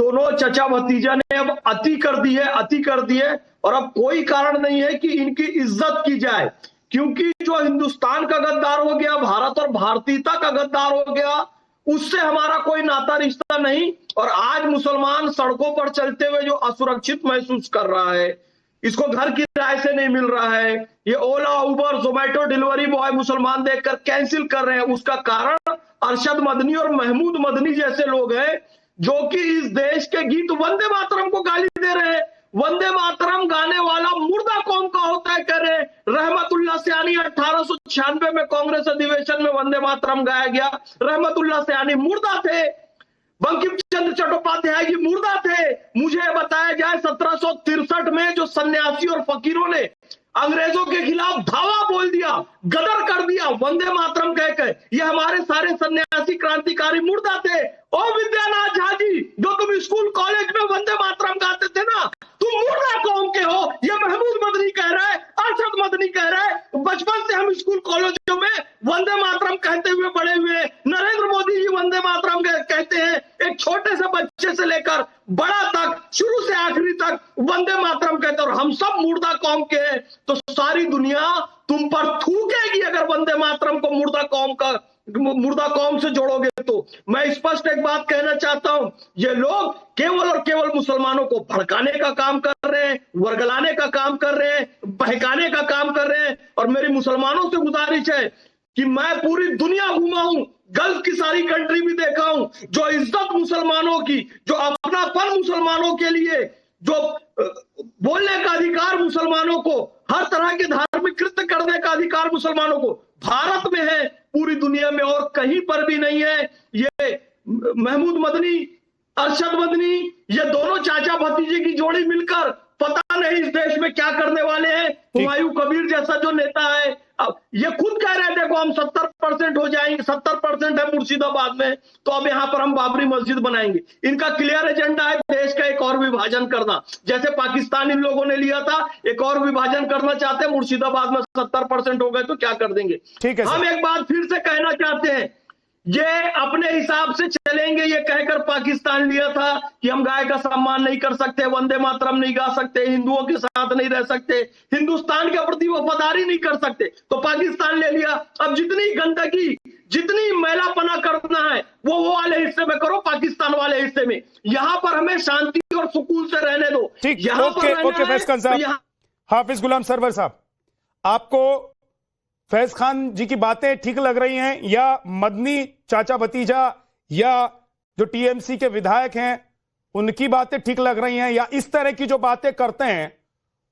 दोनों चचा भतीजा ने अब अति कर दी है और अब कोई कारण नहीं है कि इनकी इज्जत की जाए, क्योंकि जो हिंदुस्तान का गद्दार हो गया, भारत और भारतीयता का गद्दार हो गया, उससे हमारा कोई नाता रिश्ता नहीं। और आज मुसलमान सड़कों पर चलते हुए जो असुरक्षित महसूस कर रहा है, इसको घर किराए से नहीं मिल रहा है, ये ओला उबर जोमेटो डिलीवरी बॉय मुसलमान देखकर कैंसिल कर रहे हैं, उसका कारण अरशद मदनी और महमूद मदनी जैसे लोग हैं जो कि इस देश के गीत वंदे मातरम को गाली दे रहे हैं। वंदे मातरम गाने वाला मुर्दा कौम का होता है, कह रहे रहमतुल्लाह सयानी 1896 में कांग्रेस अधिवेशन में वंदे मातरम गाया गया। रहमतुल्लाह सयानी मुर्दा थे, बंकिम चंद्र चट्टोपाध्याय जी मुर्दा थे। मुझे बताया जाए 1763 में जो सन्यासी और फकीरों ने अंग्रेजों के खिलाफ धावा बोल दिया, गदर कर दिया वंदे मातरम कहकर, ये हमारे सारे सन्यासी क्रांतिकारी मुर्दा थे। ओ विद्यानाथ झा जी, जो तुम स्कूल कॉलेज में वंदे मातरम गाते थे ना, तुम मुर्दा कौम के हो। ये महमूद मदनी कह रहा है, अरशद मदनी कह रहा है, बचपन से हम स्कूल कॉलेजों में वंदे मातरम कहते हुए बड़े हुए। नरेंद्र मोदी जी वंदे मातरम कहते हैं, एक छोटे से बच्चे से लेकर बड़ा तक, शुरू से आखिरी तक वंदे मातरम कहते हैं, और हम सब मुर्दा कौम के हैं। तो सारी दुनिया तुम पर थूकेगी अगर वंदे मातरम को मुर्दा कौम से जोड़ोगे तो। मैं स्पष्ट एक बात कहना चाहता हूं, ये लोग केवल और केवल मुसलमानों को भड़काने का काम कर रहे हैं, वर्गलाने का काम कर रहे हैं, बहकाने का काम कर रहे हैं। और मेरी मुसलमानों से गुजारिश है कि मैं पूरी दुनिया घूमा हूं, गल्फ की सारी कंट्री भी देखा हूं, जो इज्जत मुसलमानों की, जो अपनापन मुसलमानों के लिए, जो बोलने का अधिकार मुसलमानों को, हर तरह के धार्मिक कृत्य करने का अधिकार मुसलमानों को भारत में है, पूरी दुनिया में और कहीं पर भी नहीं है। ये महमूद मदनी, अरशद मदनी, ये दोनों चाचा भतीजे की जोड़ी मिलकर पता नहीं इस देश में क्या करने वाले हैं। हुमायूं कबीर जैसा जो नेता है, अब ये खुद कह रहे हैं देखो हम 70% हो जाएंगे, 70% है मुर्शिदाबाद में, तो अब यहाँ पर हम बाबरी मस्जिद बनाएंगे। इनका क्लियर एजेंडा है देश का एक और विभाजन करना, जैसे पाकिस्तान इन लोगों ने लिया था, एक और विभाजन करना चाहते हैं। मुर्शिदाबाद में 70% हो गए तो क्या कर देंगे। ठीक है, हम एक बात फिर से कहना चाहते हैं, ये अपने हिसाब से चलेंगे, ये कहकर पाकिस्तान लिया था कि हम गाय का सम्मान नहीं कर सकते, वंदे मातरम नहीं गा सकते, हिंदुओं के साथ नहीं रह सकते, हिंदुस्तान के प्रति वफादारी नहीं कर सकते, तो पाकिस्तान ले लिया। अब जितनी गंदगी, जितनी मैलापना करना है वो वाले हिस्से में करो, पाकिस्तान वाले हिस्से में। यहां पर हमें शांति और सुकून से रहने दो। ठीक, यहां ओके फैज खान साहब, हाफिज गुलाम सरवर साहब, आपको फैज खान जी की बातें ठीक लग रही हैं, या मदनी चाचा भतीजा या जो टीएमसी के विधायक हैं उनकी बातें ठीक लग रही हैं, या इस तरह की जो बातें करते हैं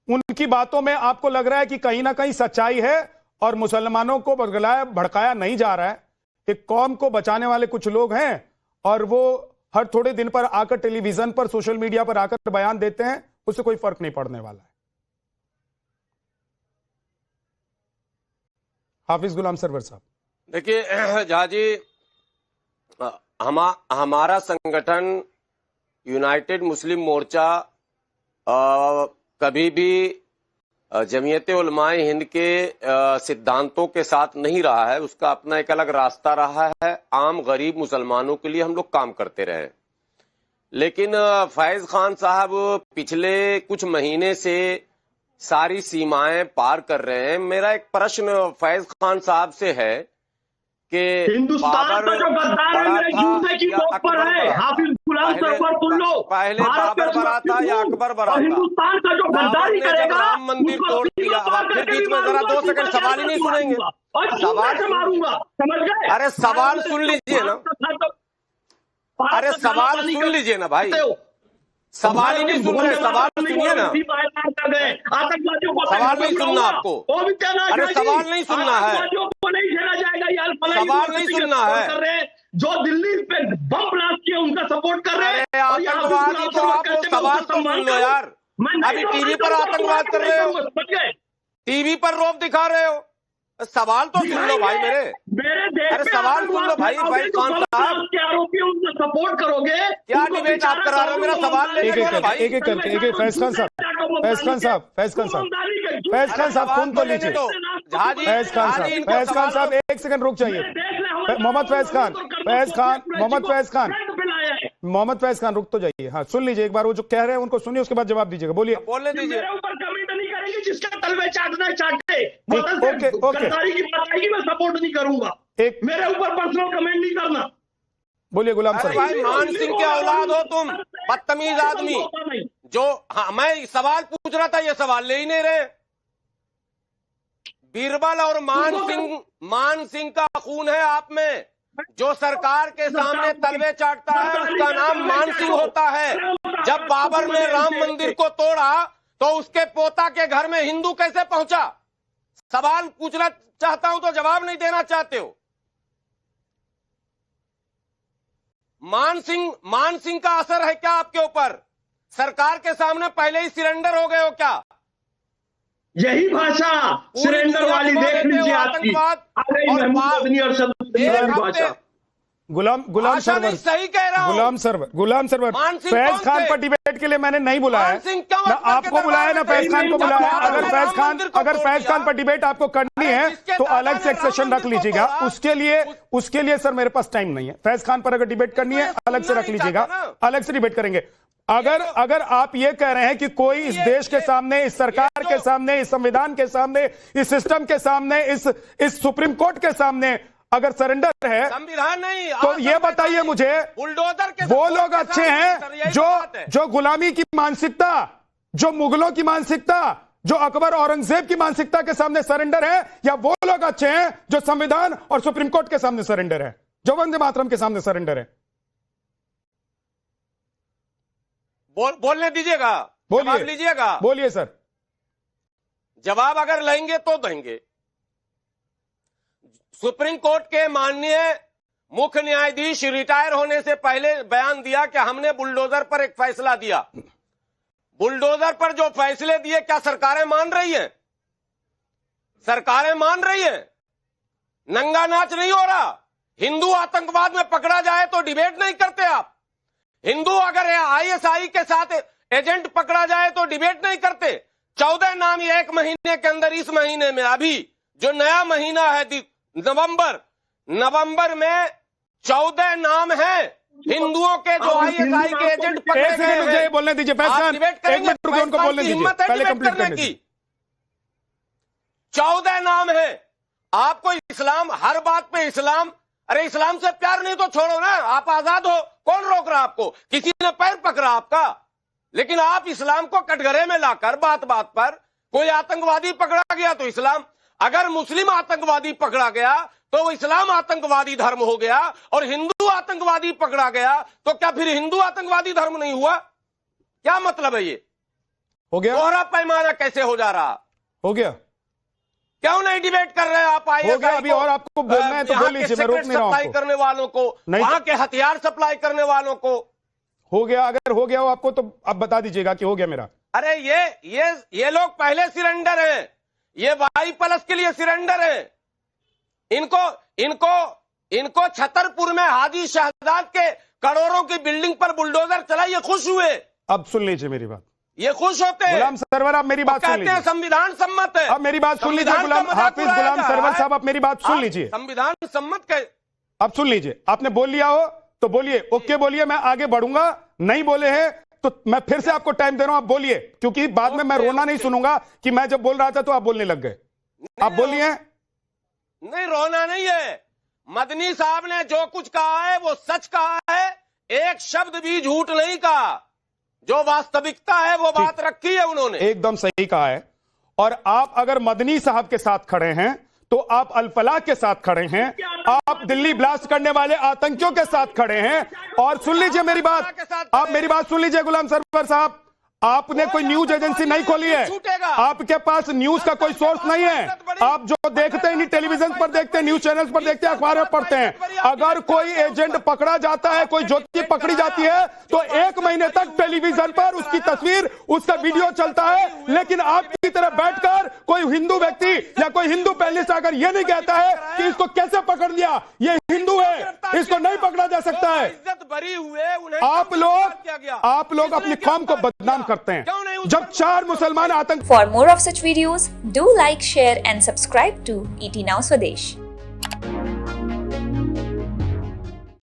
उनकी बातों में आपको लग रहा है कि कहीं ना कहीं सच्चाई है और मुसलमानों को भड़काया नहीं जा रहा है? एक कौम को बचाने वाले कुछ लोग हैं और वो हर थोड़े दिन पर आकर टेलीविजन पर, सोशल मीडिया पर आकर बयान देते हैं, उससे कोई फर्क नहीं पड़ने वाला है। हाफिज गुलाम सरवर साहब, देखिए झा जी, हमारा संगठन यूनाइटेड मुस्लिम मोर्चा कभी भी जमीयत उलमाए हिंद के सिद्धांतों के साथ नहीं रहा है। उसका अपना एक अलग रास्ता रहा है। आम गरीब मुसलमानों के लिए हम लोग काम करते रहे। लेकिन फैज खान साहब पिछले कुछ महीने से सारी सीमाएं पार कर रहे हैं। मेरा एक प्रश्न फैज खान साहब से है कि हिंदुस्तान का जो गद्दार है मेरे जूते की नोक पर है। हाफिज गुलाम सरवर सुन लो, पहले बाबर बरा था या अकबर बरा था? हिंदुस्तान का जो गद्दारी करेगा, राम मंदिर तोड़ दिया। फिर बीच में जरा 2 सेकंड सवाल ही नहीं सुनेंगे। सवाल से मारूंगा, समझ गए? अरे सवाल सुन लीजिए ना, अरे सवाल सुन लीजिए ना भाई, सवाल ही नहीं सुन रहे। सवाल सुनिए ना, सवाल नहीं सुनना आपको। अरे सवाल नहीं सुनना है, सवाल नहीं सुनना है। जो दिल्ली पे बम ब्लास्ट किया उनका सपोर्ट कर रहे हैं। आतंकवादी तो आप सवाल तो सुन लो यार। अभी टीवी पर आतंकवाद कर रहे हो, टीवी पर रौब दिखा रहे हो, सवाल तो सुन लो भाई मेरे देश। अरे सवाल सुन लो भाई। फैज खान साहब के आरोपी उनको सपोर्ट करोगे? क्या डिबेट आप करा रहे हो? मेरा सवाल ले एक एक करके फैज खान साहब फोन तो लीजिए। फैज खान साहब 1 सेकंड रुक जाइए। मोहम्मद फैज खान मोहम्मद फैज खान रुक तो जाइए, हाँ सुन लीजिए एक बार, वो जो कह रहे हैं उनको सुनिए, उसके बाद जवाब दीजिएगा। बोलिए। बोलने दीजिए। मेरे ऊपर कमेंट नहीं करेंगे, जिसका तलवे चाटना है चाटे। ओके। गद्दारी की बात आएगी, मैं सपोर्ट नहीं करूंगा। मेरे ऊपर पर्सनल कमेंट नहीं करना। बोलिए गुलाम सर। भाई मान सिंह के औलाद हो तुम, बदतमीज आदमी। जो हाँ, मैं सवाल पूछ रहा था, ये सवाल ले ही नहीं रहे। बीरबल और मान सिंह का खून है आप में। जो सरकार के सामने तलवे चाटता है उसका नाम मान सिंह होता है। जब बाबर ने राम मंदिर को तोड़ा तो उसके पोता के घर में हिंदू कैसे पहुंचा? सवाल पूछना चाहता हूं तो जवाब नहीं देना चाहते हो। मान सिंह का असर है क्या आपके ऊपर? सरकार के सामने पहले ही सरेंडर हो गए हो क्या? यही भाषा सरेंडर वाली देख लीजिए आपकी। भाषा गुलाम सरवर सही कह रहा हूं। गुलाम सरवर फैज खान पर डिबेट के लिए मैंने नहीं बुलाया, ना आपको बुलाया ना फैज खान को बुलाया। अगर फैज खान पर डिबेट आपको करनी है तो अलग से एक सेशन रख लीजिएगा। उसके लिए सर मेरे पास टाइम नहीं है। फैज खान पर अगर डिबेट करनी है अलग से रख लीजिएगा, अलग से डिबेट करेंगे। अगर आप ये कह रहे हैं कि कोई इस देश के सामने, इस सरकार के सामने, इस संविधान के सामने, इस सिस्टम के सामने, इस सुप्रीम कोर्ट के सामने अगर सरेंडर है, संविधान नहीं, तो ये बताइए मुझे, बुलडोजर के वो लोग अच्छे हैं जो गुलामी की मानसिकता, जो मुगलों की मानसिकता, जो अकबर औरंगजेब की मानसिकता के सामने सरेंडर है, या वो लोग अच्छे हैं जो संविधान और सुप्रीम कोर्ट के सामने सरेंडर है, जो वंदे मातरम के सामने सरेंडर है? बोलने दीजिएगा, जवाब लीजिएगा। बोलिए सर। जवाब अगर लेंगे तो देंगे। सुप्रीम कोर्ट के माननीय मुख्य न्यायाधीश रिटायर होने से पहले बयान दिया कि हमने बुलडोजर पर एक फैसला दिया। बुलडोजर पर जो फैसले दिए क्या सरकारें मान रही हैं? सरकारें मान रही हैं। नंगा नाच नहीं हो रहा। हिंदू आतंकवाद में पकड़ा जाए तो डिबेट नहीं करते आप। हिंदू अगर आईएसआई के साथ एजेंट पकड़ा जाए तो डिबेट नहीं करते। 14 नाम ये एक महीने के अंदर, इस महीने में अभी जो नया महीना है नवंबर में 14 नाम है हिंदुओं के जो आईएसआई के एजेंट पकड़े गए हैं। बोलने दीजिए एक मिनट रुकिए, उनको बोलने दीजिए, पहले कंप्लीट करने दीजिए। 14 नाम है। आपको इस्लाम, हर बात पे इस्लाम, अरे इस्लाम से प्यार नहीं तो छोड़ो ना, आप आजाद हो, कौन रोक रहा आपको? किसी ने पैर पकड़ा आपका? लेकिन आप इस्लाम को कटघरे में लाकर बात बात पर, कोई आतंकवादी पकड़ा गया तो इस्लाम, अगर मुस्लिम आतंकवादी पकड़ा गया तो वो इस्लाम आतंकवादी धर्म हो गया, और हिंदू आतंकवादी पकड़ा गया तो क्या फिर हिंदू आतंकवादी धर्म नहीं हुआ? क्या मतलब है ये? हो गया। दोहरा पैमाना कैसे हो जा रहा? हो गया। क्यों नहीं डिबेट कर रहे हैं आप? आईएसआई अभी और आपको बोलना है तो बोल लीजिए, मैं रोक नहीं रहा हूं। सप्लाई करने वालों को, वहां के हथियार सप्लाई करने वालों को। हो गया। अगर हो गया हो आपको तो आप बता दीजिएगा कि हो गया मेरा। अरे ये लोग पहले सरेंडर हैं, ये वाई+ के लिए सरेंडर है। इनको छतरपुर में हाजी शहजाद के करोड़ों की बिल्डिंग पर बुलडोजर चला, ये खुश हुए। अब सुन लीजिए मेरी बात, ये खुश होते हैं। गुलाम सरवर आप मेरी बात सुन लीजिए। संविधान सम्मत है। अब मेरी बात सुन लीजिए हाफिज गुलाम सरवर साहब, आप मेरी बात सुन लीजिए। संविधान सम्मत के अब सुन लीजिए। आपने बोल लिया हो तो बोलिए, ओके बोलिए, मैं आगे बढ़ूंगा। नहीं बोले हैं तो मैं फिर से आपको टाइम दे रहा हूं, आप बोलिए, क्योंकि बाद में मैं रोना नहीं सुनूंगा कि मैं जब बोल रहा था तो आप बोलने लग गए। आप बोलिए। नहीं, रोना नहीं है। मदनी साहब ने जो कुछ कहा है वो सच कहा है, एक शब्द भी झूठ नहीं कहा। जो वास्तविकता है वो बात रखी है उन्होंने, एकदम सही कहा है। और आप अगर मदनी साहब के साथ खड़े हैं तो आप अल-फलाह के साथ खड़े हैं, आप दिल्ली ब्लास्ट करने वाले आतंकियों के साथ खड़े हैं। और सुन लीजिए मेरी बात, आप मेरी बात सुन लीजिए गुलाम सरवर साहब, आपने कोई न्यूज एजेंसी नहीं खोली है, आपके पास न्यूज का कोई सोर्स नहीं है। आप जो देखते हैं टेलीविजन पर देखते हैं, न्यूज चैनल्स पर देखते हैं, अखबार में पढ़ते हैं। अगर कोई एजेंट पकड़ा जाता है, कोई ज्योति पकड़ी जाती है, तो 1 महीने तक टेलीविजन पर उसकी तस्वीर, उसका वीडियो चलता है। लेकिन आपकी तरह बैठकर कोई हिंदू व्यक्ति या कोई हिंदू पैनलिस्ट अगर ये नहीं कहता है कि इसको कैसे पकड़ लिया, ये हिंदू है, इसको नहीं पकड़ा जा सकता है। आप लोग अपनी कौम को बदनाम करते हैं जब 4 मुसलमान आतंक। For more of such videos, do like, share and subscribe to ET Now Swadesh.